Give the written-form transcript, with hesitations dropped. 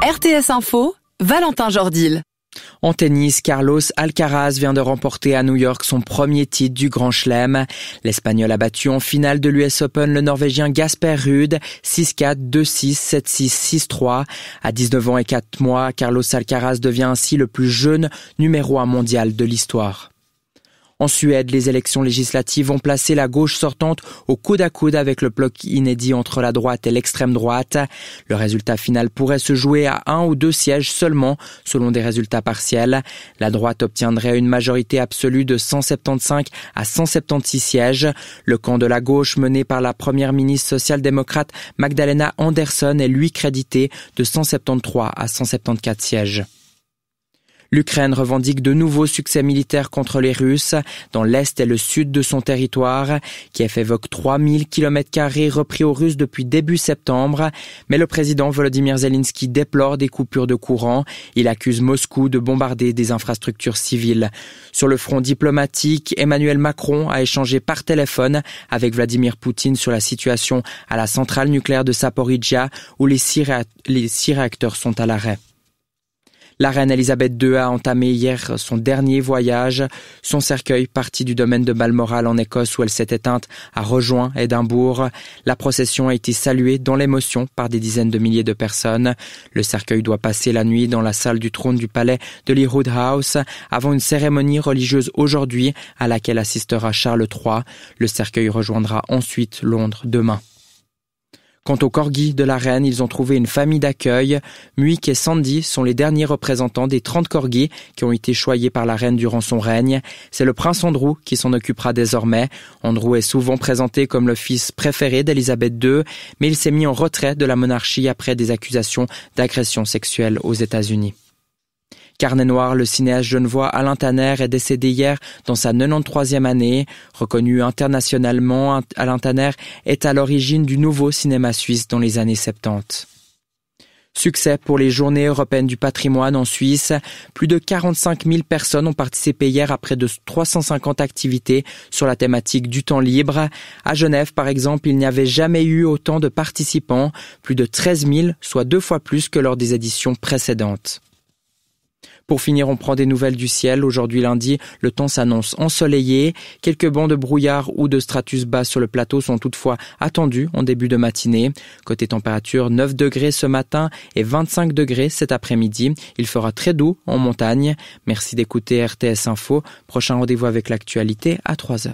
RTS Info, Valentin Jordil. En tennis, Carlos Alcaraz vient de remporter à New York son premier titre du Grand Chelem. L'Espagnol a battu en finale de l'US Open le Norvégien Casper Ruud 6-4, 2-6, 7-6, 6-3. À 19 ans et 4 mois, Carlos Alcaraz devient ainsi le plus jeune numéro 1 mondial de l'histoire. En Suède, les élections législatives ont placé la gauche sortante au coude à coude avec le bloc inédit entre la droite et l'extrême droite. Le résultat final pourrait se jouer à 1 ou 2 sièges seulement, selon des résultats partiels. La droite obtiendrait une majorité absolue de 175 à 176 sièges. Le camp de la gauche, mené par la première ministre social-démocrate Magdalena Andersson, est lui crédité de 173 à 174 sièges. L'Ukraine revendique de nouveaux succès militaires contre les Russes dans l'est et le sud de son territoire. Kiev évoque 3000 km² repris aux Russes depuis début septembre. Mais le président Volodymyr Zelensky déplore des coupures de courant. Il accuse Moscou de bombarder des infrastructures civiles. Sur le front diplomatique, Emmanuel Macron a échangé par téléphone avec Vladimir Poutine sur la situation à la centrale nucléaire de Zaporijia où les 6 réacteurs sont à l'arrêt. La reine Elisabeth II a entamé hier son dernier voyage. Son cercueil, parti du domaine de Balmoral en Écosse où elle s'est éteinte, a rejoint Édimbourg. La procession a été saluée dans l'émotion par des dizaines de milliers de personnes. Le cercueil doit passer la nuit dans la salle du trône du palais de Holyrood House avant une cérémonie religieuse aujourd'hui à laquelle assistera Charles III. Le cercueil rejoindra ensuite Londres demain. Quant aux corgis de la reine, ils ont trouvé une famille d'accueil. Muik et Sandy sont les derniers représentants des 30 corgis qui ont été choyés par la reine durant son règne. C'est le prince Andrew qui s'en occupera désormais. Andrew est souvent présenté comme le fils préféré d'Elisabeth II, mais il s'est mis en retrait de la monarchie après des accusations d'agression sexuelle aux États-Unis. Carnet noir, le cinéaste genevois Alain Tanner est décédé hier dans sa 93e année. Reconnu internationalement, Alain Tanner est à l'origine du nouveau cinéma suisse dans les années 70. Succès pour les Journées européennes du patrimoine en Suisse. Plus de 45 000 personnes ont participé hier à près de 350 activités sur la thématique du temps libre. À Genève, par exemple, il n'y avait jamais eu autant de participants, plus de 13 000, soit 2 fois plus que lors des éditions précédentes. Pour finir, on prend des nouvelles du ciel. Aujourd'hui lundi, le temps s'annonce ensoleillé. Quelques bancs de brouillard ou de stratus bas sur le plateau sont toutefois attendus en début de matinée. Côté température, 9 degrés ce matin et 25 degrés cet après-midi. Il fera très doux en montagne. Merci d'écouter RTS Info. Prochain rendez-vous avec l'actualité à 3h.